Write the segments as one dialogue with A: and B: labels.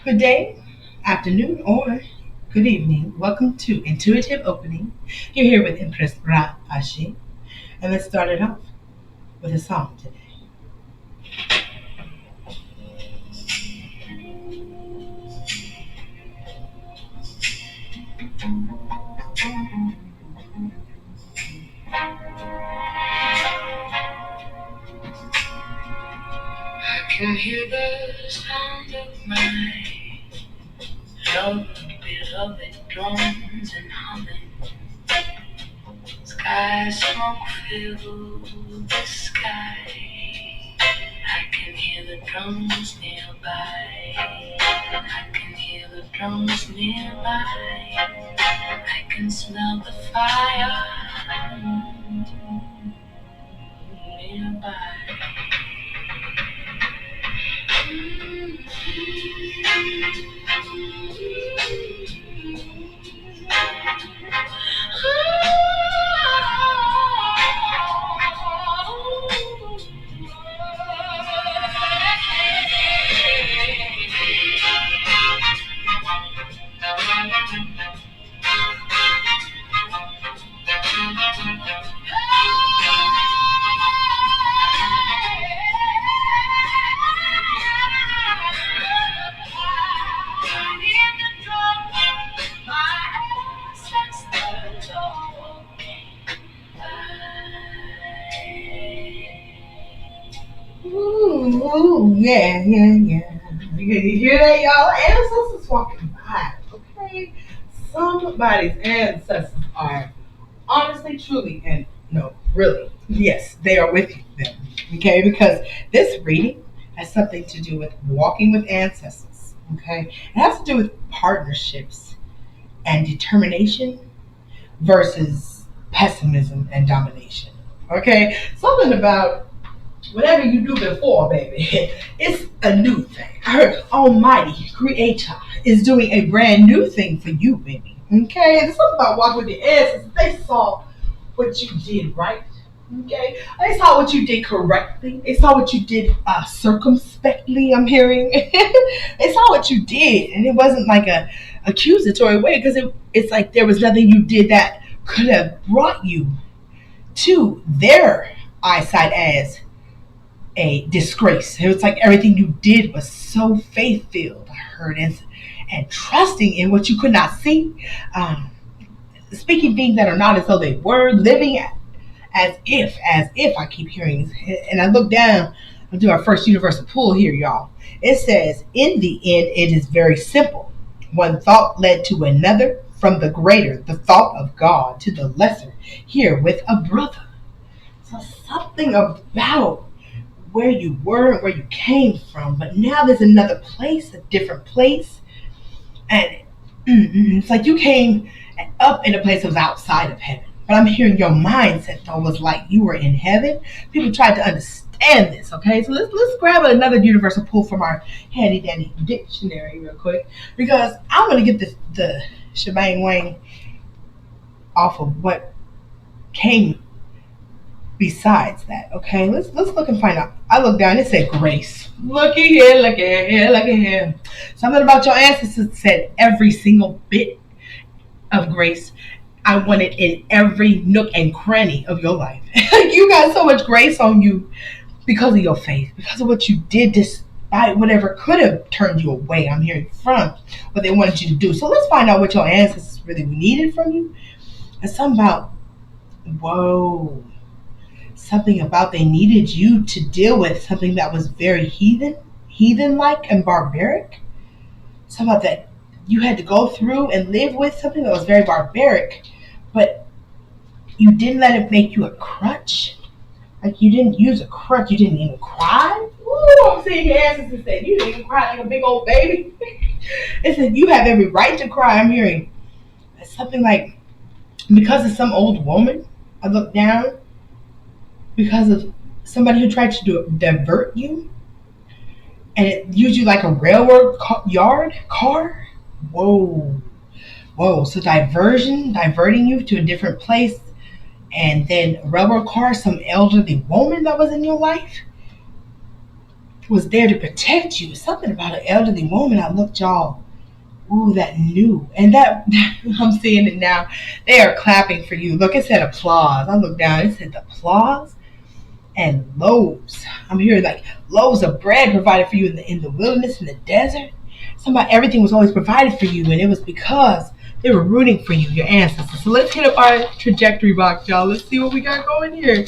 A: Good day, afternoon, or good evening. Welcome to Intuitive Opening. You're here with Empress Ra'A'se, and let's start it off with a song today. I can hear the sound of my love, beloved drums and humming. Sky smoke fill the sky. I can hear the drums nearby. I can hear the drums nearby. I can smell the fire nearby. Ooh, yeah, yeah, yeah. You hear that, y'all? Ancestors walking by, okay? Somebody's ancestors are honestly, truly, and no, really, yes, they are with you then, okay? Because this reading has something to do with walking with ancestors, okay? It has to do with partnerships and determination versus pessimism and domination, okay? Something about whatever you do before, baby, it's a new thing. Our Almighty Creator is doing a brand new thing for you, baby. Okay, there's something about walking with the ancestors. They saw what you did right. Okay, they saw what you did correctly. They saw what you did circumspectly. I'm hearing. They saw what you did, and it wasn't like a accusatory way because it's like there was nothing you did that could have brought you to their eyesight as a disgrace. It was like everything you did was so faith filled. I heard and trusting in what you could not see, um, speaking things that are not as though they were, living as if I keep hearing. And I look down. I'll do our first universal pull here, y'all. It says, in the end, it is very simple. One thought led to another, from the greater, the thought of God, to the lesser, here with a brother. So something about where you were and where you came from, but now there's another place, a different place, and it's like you came up in a place that was outside of heaven. But I'm hearing your mindset though was like you were in heaven. People tried to understand this, okay? So let's grab another universal pull from our handy dandy dictionary real quick because I want to get the shebang wang off of what came besides that, okay, let's look and find out. I look down, it said grace. Looky here, looky here, looky here. Something about your ancestors said every single bit of grace. I want it in every nook and cranny of your life. You got so much grace on you because of your faith, because of what you did despite whatever could have turned you away. I'm hearing from what they wanted you to do. So let's find out what your ancestors really needed from you. And something about, whoa, something about they needed you to deal with something that was very heathen like and barbaric. Something about that you had to go through and live with something that was very barbaric, but you didn't let it make you a crutch. Like you didn't use a crutch, you didn't even cry. Ooh, I'm seeing your ancestors say you didn't even cry like a big old baby. It said you have every right to cry. I'm hearing something like because of some old woman. I look down because of somebody who tried to divert you and it used you like a railroad yard car. Whoa, whoa. So diverting you to a different place, and then a railroad car, some elderly woman that was in your life. was there to protect you. Something about an elderly woman. I looked, y'all. Ooh, that knew. And that, I'm seeing it now. They are clapping for you. Look, it said applause. I looked down, it said applause and loaves. I'm hearing like loaves of bread provided for you in the wilderness, in the desert. Somebody, everything was always provided for you, and it was because they were rooting for you, your ancestors. So let's hit up our trajectory box, y'all. Let's see what we got going here.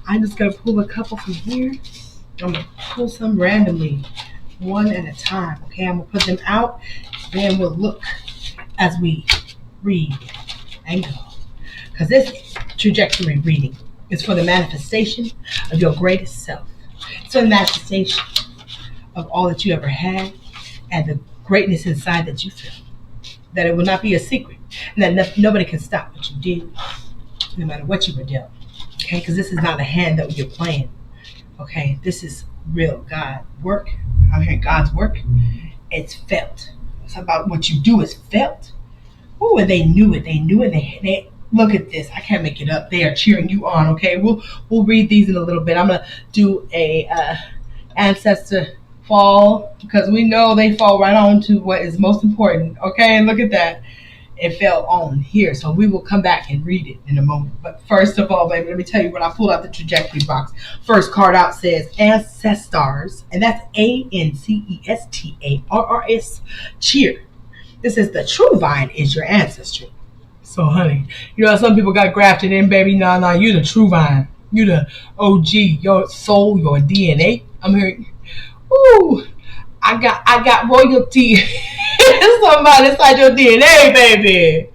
A: I'm just gonna pull a couple from here. I'm gonna pull some randomly, one at a time. Okay, I'm gonna put them out, then we'll look as we read and go. Because this trajectory reading is for the manifestation of your greatest self. It's for the manifestation of all that you ever had and the greatness inside that you feel. That it will not be a secret, and that nobody can stop what you did, no matter what you were dealt. Okay, because this is not a hand that you're playing. Okay, this is real God work. I'm hearing God's work. It's felt. It's about what you do is felt. Oh, and they knew it. They knew it. They look at this. I can't make it up. They are cheering you on. Okay, we'll read these in a little bit. I'm gonna do a ancestor fall because we know they fall right on to what is most important. Okay, and look at that. It fell on here. So we will come back and read it in a moment. But first of all, baby, let me tell you when I pulled out the trajectory box. First card out says Ancestarrs, and that's Ancestarrs. Cheer. This is the true vine is your ancestry. So, honey, you know how some people got grafted in, baby? No, you the true vine. You the OG, your soul, your DNA. I'm hearing, ooh, I got royalty. Somebody inside your DNA, baby.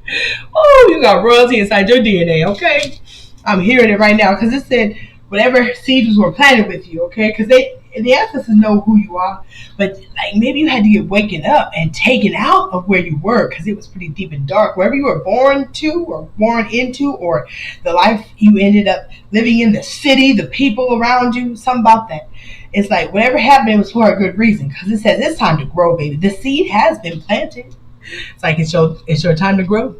A: Oh, you got royalty inside your DNA, okay? I'm hearing it right now because it said whatever seeds were planted with you, okay? Because the ancestors know who you are, but like maybe you had to get waken up and taken out of where you were because it was pretty deep and dark. Wherever you were born to or born into, or the life you ended up living in, the city, the people around you, something about that. It's like whatever happened was for a good reason because it says it's time to grow, baby. The seed has been planted. It's like it's your time to grow.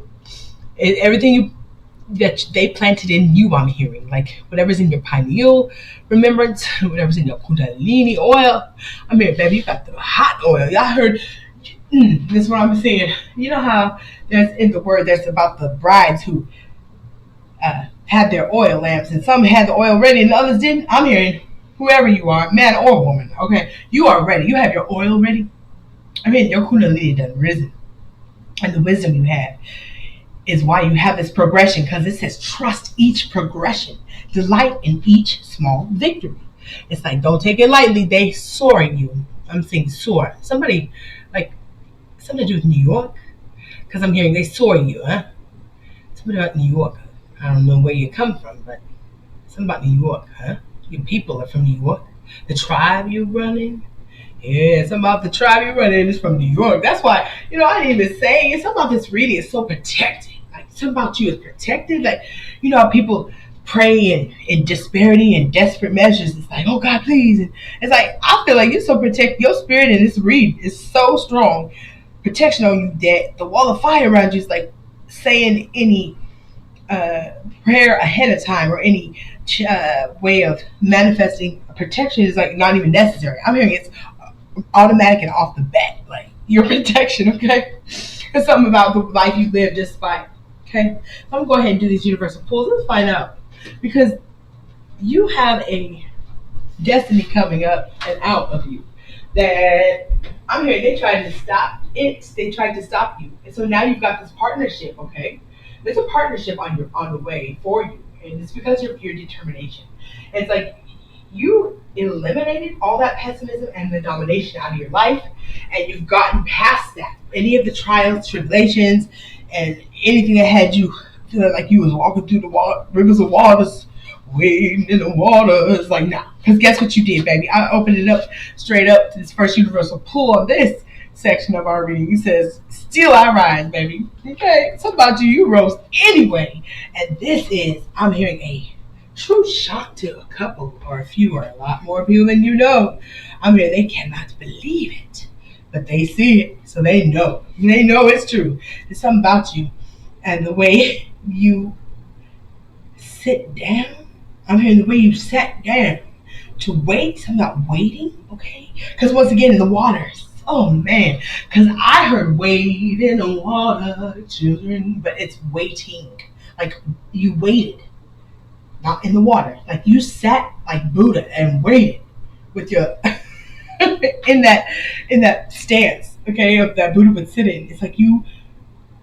A: Everything that they planted in you, I'm hearing, like whatever's in your pineal remembrance, whatever's in your kundalini oil. I mean, baby, you got the hot oil. Y'all heard? This is what I'm saying. You know how there's in the word there's about the brides who had their oil lamps, and some had the oil ready and the others didn't. I'm hearing whoever you are, man or woman, okay, you are ready. You have your oil ready. I mean, your kundalini done risen, and the wisdom you have is why you have this progression, because it says trust each progression, delight in each small victory. It's like don't take it lightly. They soaring you. I'm saying soar. Somebody like something to do with New York, because I'm hearing they soar you, huh? Something about New York. I don't know where you come from, but something about New York, huh? Your people are from New York. The tribe you running. Yeah, something about the tribe you're running is from New York. That's why, I didn't even say it. Something about this reading is so protected. Like, something about you is protected. Like, how people pray in disparity and desperate measures. It's like, oh, God, please. And it's like, I feel like you're so protected. Your spirit in this read is so strong. Protection on you that the wall of fire around you is like saying any prayer ahead of time or any way of manifesting protection is like not even necessary. I'm hearing it's automatic and off the bat, like your protection, okay? It's something about the life you live just fine, okay? So I'm gonna go ahead and do these universal pulls. Let's find out, because you have a destiny coming up and out of you that I'm hearing they tried to stop it. They tried to stop you, and so now you've got this partnership, okay? There's a partnership on the way for you, and it's because of your determination. It's like you eliminated all that pessimism and the domination out of your life, and you've gotten past that. Any of the trials, tribulations, and anything that had you feeling like you was walking through the rivers of waters, wading in the water, it's like, nah. Because guess what you did, baby? I opened it up straight up to this first universal pull on this section of our reading. It says, still I rise, baby. Okay, something about you rose anyway. And this is, I'm hearing a true shock to a couple or a few or a lot more people than you know. I mean, they cannot believe it, but they see it, so they know. They know it's true. There's something about you and the way you sit down. I'm hearing the way you sat down to wait, something about waiting, okay? Because once again, in the waters, oh man, because I heard wade in the water, children, but it's waiting. Like you waited, not in the water. Like you sat like Buddha and waited with your in that in that stance, okay, of that Buddha would sit in. It's like you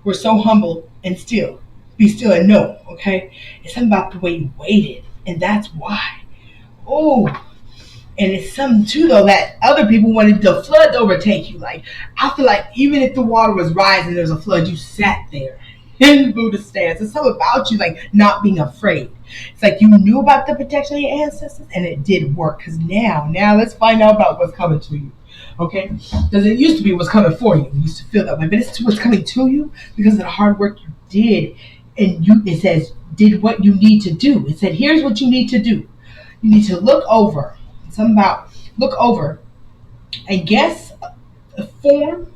A: were so humble and still. Be still and know, okay? It's something about the way you waited, and that's why. Oh, and it's something too, though, that other people wanted the flood to overtake you. Like, I feel like even if the water was rising, there's a flood, you sat there in the Buddha stance. It's something about you, like, not being afraid. It's like you knew about the protection of your ancestors, and it did work. Because now let's find out about what's coming to you. Okay? Because it used to be what's coming for you. You used to feel that way. But it's what's coming to you because of the hard work you did. And it says, did what you need to do. It said, here's what you need to do. You need to look over. Something about look over and guess the form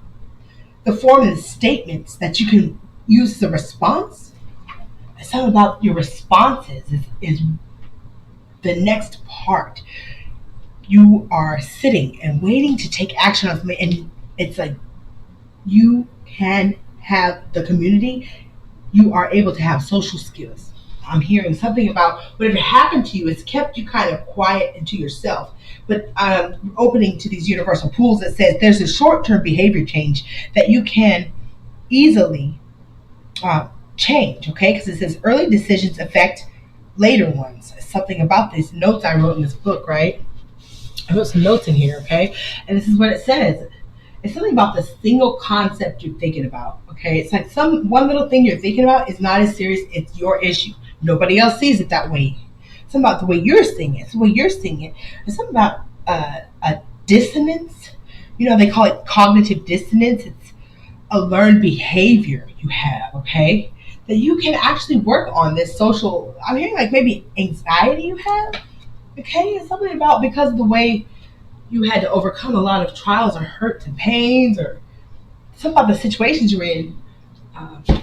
A: and the statements that you can use as a response. Something about your responses is the next part. You are sitting and waiting to take action on something, and it's like you can have the community. You are able to have social skills. I'm hearing something about whatever happened to you has kept you kind of quiet and to yourself. But opening to these universal pools that says there's a short-term behavior change that you can easily change, okay? Because it says early decisions affect later ones. Something about these notes I wrote in this book, right? I wrote some notes in here, okay? And this is what it says. It's something about the single concept you're thinking about, okay? It's like one little thing you're thinking about is not as serious. It's your issue. Nobody else sees it that way. It's something about the way you're seeing it. It's the way you're seeing it. It's something about a dissonance. You know, they call it cognitive dissonance. It's a learned behavior you have, okay? That you can actually work on this social, I'm hearing like maybe anxiety you have, okay? It's something about because of the way you had to overcome a lot of trials or hurts and pains or something about the situations you're in.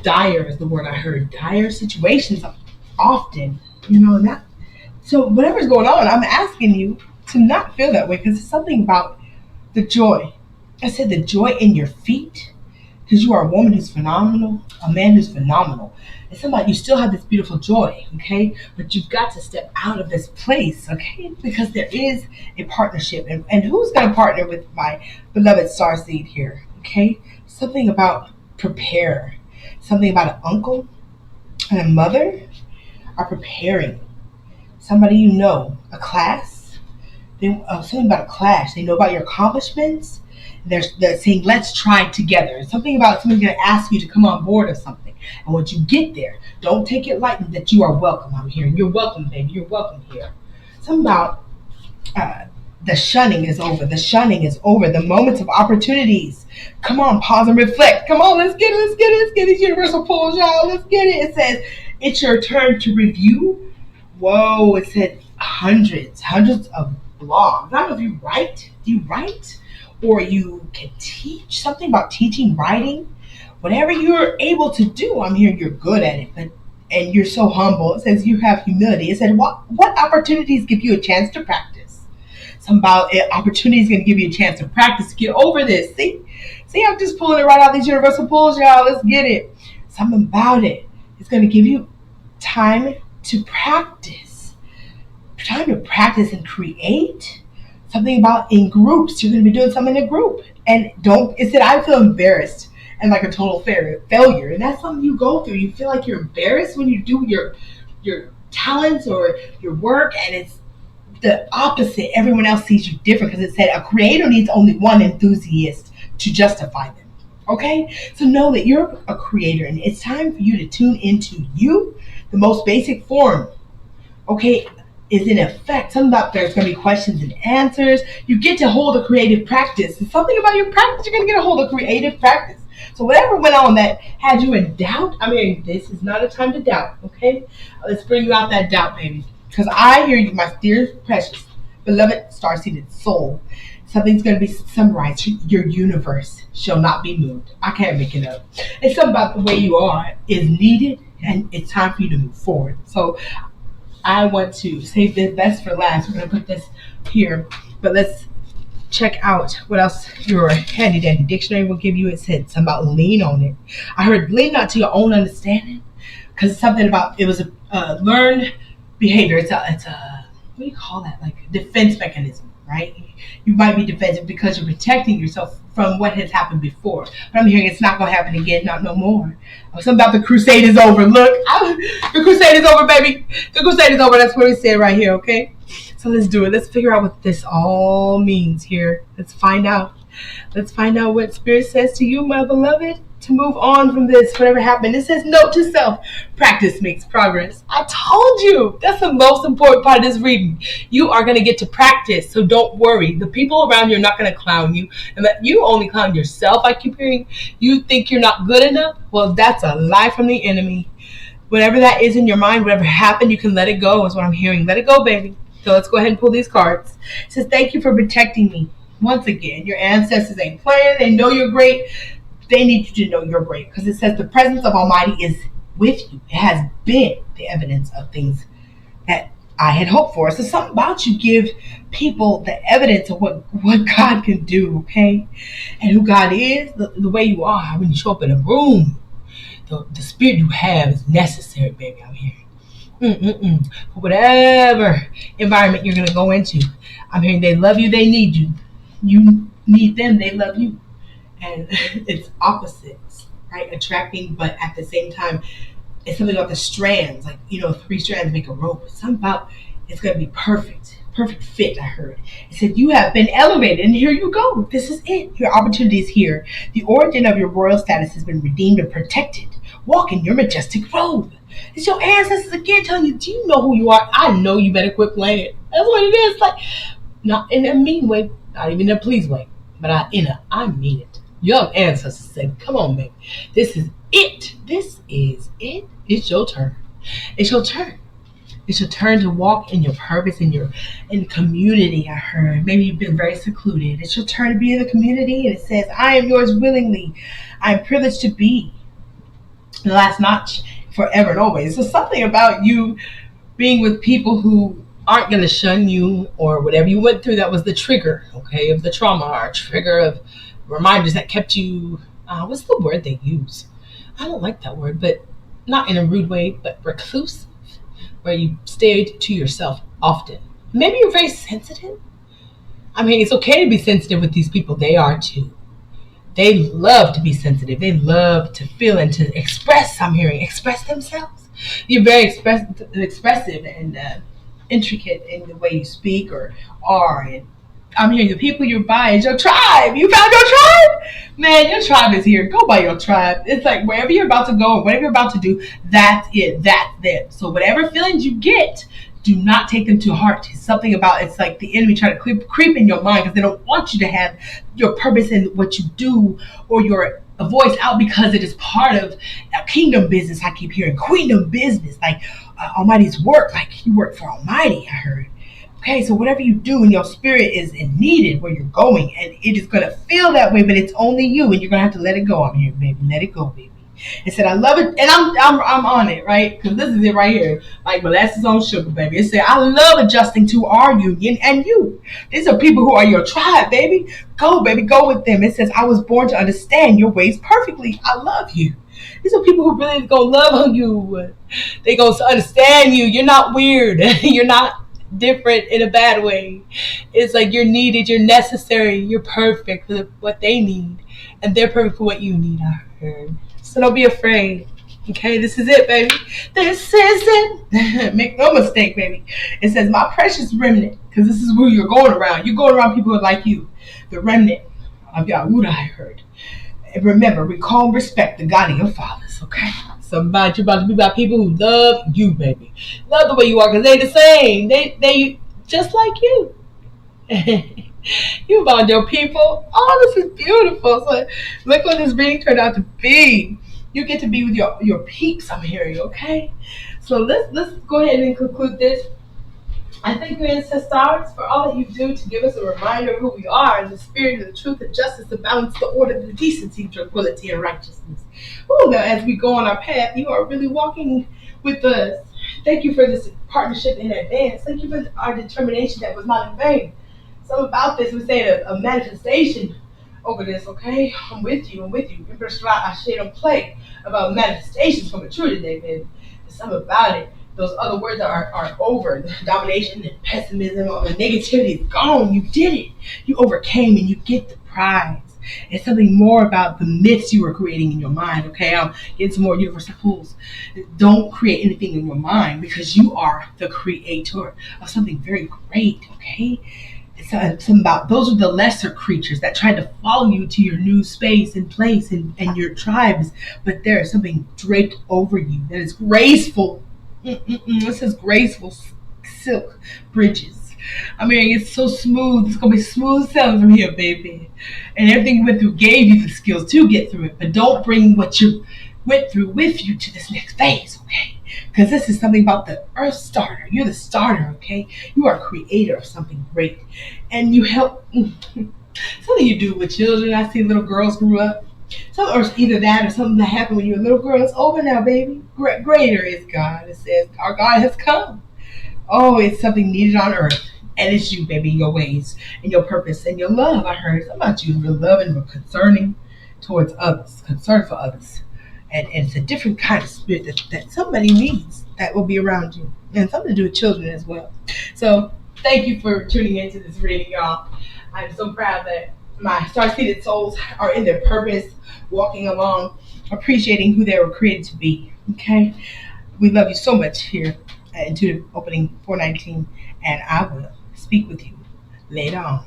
A: Dire is the word I heard. Dire situations often, you know, that. So whatever's going on, I'm asking you to not feel that way because it's something about the joy. I said the joy in your feet because you are a woman who's phenomenal, a man who's phenomenal. It's somebody you still have this beautiful joy, okay? But you've got to step out of this place, okay? Because there is a partnership. And who's going to partner with my beloved starseed here, okay? Something about prepare. Something about an uncle and a mother are preparing. Somebody you know, a class. Something about a class. They know about your accomplishments. They're saying, let's try together. Something about somebody's going to ask you to come on board or something. And once you get there, don't take it lightly that you are welcome. I'm here. You're welcome, baby. You're welcome here. Something about the shunning is over. The shunning is over. The moments of opportunities. Come on, pause and reflect. Come on, let's get it. Let's get it. Let's get these universal pulls, y'all. Let's get it. It says, it's your turn to review. Whoa, it said hundreds of blogs. I don't know if you write. Do you write? Or you can teach. Something about teaching, writing. Whatever you're able to do, I'm hearing you're good at it. And you're so humble. It says you have humility. It said, what opportunities give you a chance to practice? Something about opportunity is going to give you a chance to practice to get over this. See, I'm just pulling it right out these universal pulls, y'all. Let's get it. Something about it. It's going to give you time to practice. Time to practice and create. Something about in groups. You're going to be doing something in a group. And it said, I feel embarrassed and like a total failure. And that's something you go through. You feel like you're embarrassed when you do your talents or your work, and it's the opposite. Everyone else sees you different because it said a creator needs only one enthusiast to justify them. Okay? So know that you're a creator, and it's time for you to tune into you, the most basic form. Okay? Is in effect. Something about there's going to be questions and answers. You get to hold a creative practice. And something about your practice, you're going to get a hold of creative practice. So whatever went on that had you in doubt, I mean, this is not a time to doubt, okay? Let's bring you out that doubt, baby. Because I hear you, my dear, precious, beloved, star-seated soul. Something's going to be summarized. Your universe shall not be moved. I can't make it up. It's something about the way you are is needed, and it's time for you to move forward. So I want to save the best for last. We're going to put this here. But let's check out what else your handy dandy dictionary will give you. It said something about lean on it. I heard lean not to your own understanding, because it's something about, it was a learned behavior. It's a what do you call that? Like a defense mechanism, right? You might be defensive because you're protecting yourself from what has happened before. But I'm hearing it's not going to happen again, not no more. Something about the crusade is over. Look, the crusade is over, baby. The crusade is over. That's what we said right here, okay? So let's do it. Let's figure out what this all means here. Let's find out. Let's find out what Spirit says to you, my beloved, to move on from this, whatever happened. It says, note to self, practice makes progress. I told you, that's the most important part of this reading. You are going to get to practice, so don't worry. The people around you are not going to clown you, and that you only clown yourself. I keep hearing you think you're not good enough. Well, that's a lie from the enemy. Whatever that is in your mind, whatever happened, you can let it go, is what I'm hearing. Let it go, baby. So let's go ahead and pull these cards. It says, thank you for protecting me. Once again, your ancestors ain't playing. They know you're great. They need you to know you're great, because it says the presence of Almighty is with you. It has been the evidence of things that I had hoped for. So something about you give people the evidence of what God can do, okay? And who God is, the way you are when you show up in a room. The spirit you have is necessary, baby, I'm hearing. For whatever environment you're going to go into, I'm hearing they love you, they need you. You need them, they love you. And it's opposites, right? Attracting, but at the same time, it's something about the strands. Like, 3 strands make a rope. It's something about it's going to be perfect. Perfect fit, I heard. It said, you have been elevated, and here you go. This is it. Your opportunity is here. The origin of your royal status has been redeemed and protected. Walk in your majestic robe. It's your ancestors again telling you, do you know who you are? I know you better quit playing. That's what it is. Like, not in a mean way, not even in a please way, but I mean it. Young ancestors said, come on, baby. This is it. This is it. It's your turn. It's your turn. It's your turn to walk in your purpose, in community, I heard. Maybe you've been very secluded. It's your turn to be in the community, and it says, I am yours willingly. I am privileged to be. The last notch, forever and always. So something about you being with people who aren't going to shun you, or whatever you went through that was the trigger, okay, of the trauma, or trigger of reminders that kept you, what's the word they use? I don't like that word, but not in a rude way, but reclusive, where you stayed to yourself often. Maybe you're very sensitive. I mean, it's okay to be sensitive with these people. They are too. They love to be sensitive. They love to feel and to express, I'm hearing, express themselves. You're very expressive and intricate in the way you speak or are. And I'm hearing the people you're by is your tribe. You found your tribe? Man, your tribe is here. Go by your tribe. It's like wherever you're about to go, whatever you're about to do, that's it. That's them. So whatever feelings you get, do not take them to heart. It's something about, it's like the enemy trying to creep in your mind, because they don't want you to have your purpose in what you do or your voice out, because it is part of a kingdom business. I keep hearing kingdom business, like Almighty's work, like you work for Almighty, I heard. Okay, so whatever you do in your spirit is needed where you're going, and it is going to feel that way, but it's only you, and you're going to have to let it go. I'm here, baby. Let it go, baby. It said, I love it, and I'm on it, right? Because this is it right here, like molasses on sugar, baby. It said, I love adjusting to our union and you. These are people who are your tribe, baby. Go, baby, go with them. It says, I was born to understand your ways perfectly. I love you. These are people who really gonna love on you. They gonna understand you. You're not weird. You're not different in a bad way. It's like you're needed, you're necessary, you're perfect for what they need, and they're perfect for what you need, I heard. So don't be afraid. Okay, this is it, baby. This is it. Make no mistake, baby. It says, my precious remnant, because this is who you're going around. You're going around people who are like you. The remnant of Yahudah, I heard. And remember, recall and respect the God of your fathers, okay? So you're about to be about people who love you, baby. Love the way you are, because they the same. They just like you. You about your people. Oh, this is beautiful. So look what this reading turned out to be. You get to be with your peeps, I'm hearing, okay? So let's go ahead and conclude this. I thank you, Ancestarrs, for all that you do to give us a reminder of who we are in the spirit of the truth and justice, the balance, the order, the decency, tranquility, and righteousness. Oh, now as we go on our path, you are really walking with us. Thank you for this partnership in advance. Thank you for our determination that was not in vain. So about this, we say a manifestation over this, okay? I'm with you, I'm with you. Empress Ra'A'se don't play about manifestations from maturity today, baby. There's something about it. Those other words are over. The domination and pessimism, all the negativity is gone. You did it. You overcame and you get the prize. It's something more about the myths you were creating in your mind, okay? I'll get some more universal tools. Don't create anything in your mind because you are the creator of something very great, okay? It's about those are the lesser creatures that try to follow you to your new space and place and your tribes, but there is something draped over you that is graceful. It says graceful silk bridges. I mean, it's so smooth. It's gonna be smooth sailing from here, baby. And everything you went through gave you the skills to get through it. But don't bring what you went through with you to this next phase, okay? Because this is something about the earth starter. You're the starter, okay? You are a creator of something great. And you help something you do with children. I see little girls grew up. Some or either that or something that happened when you were a little girl. It's over now, baby. Greater is God. It says our God has come. Oh, it's something needed on earth. And it's you, baby, your ways and your purpose and your love. I heard it's about you, your love and your concerning towards others, concern for others. And it's a different kind of spirit that somebody needs that will be around you. And something to do with children as well. So thank you for tuning into this reading, y'all. I'm so proud that my star-seeded souls are in their purpose, walking along, appreciating who they were created to be. Okay? We love you so much here at Intuitive Opening 419, and I will speak with you later on.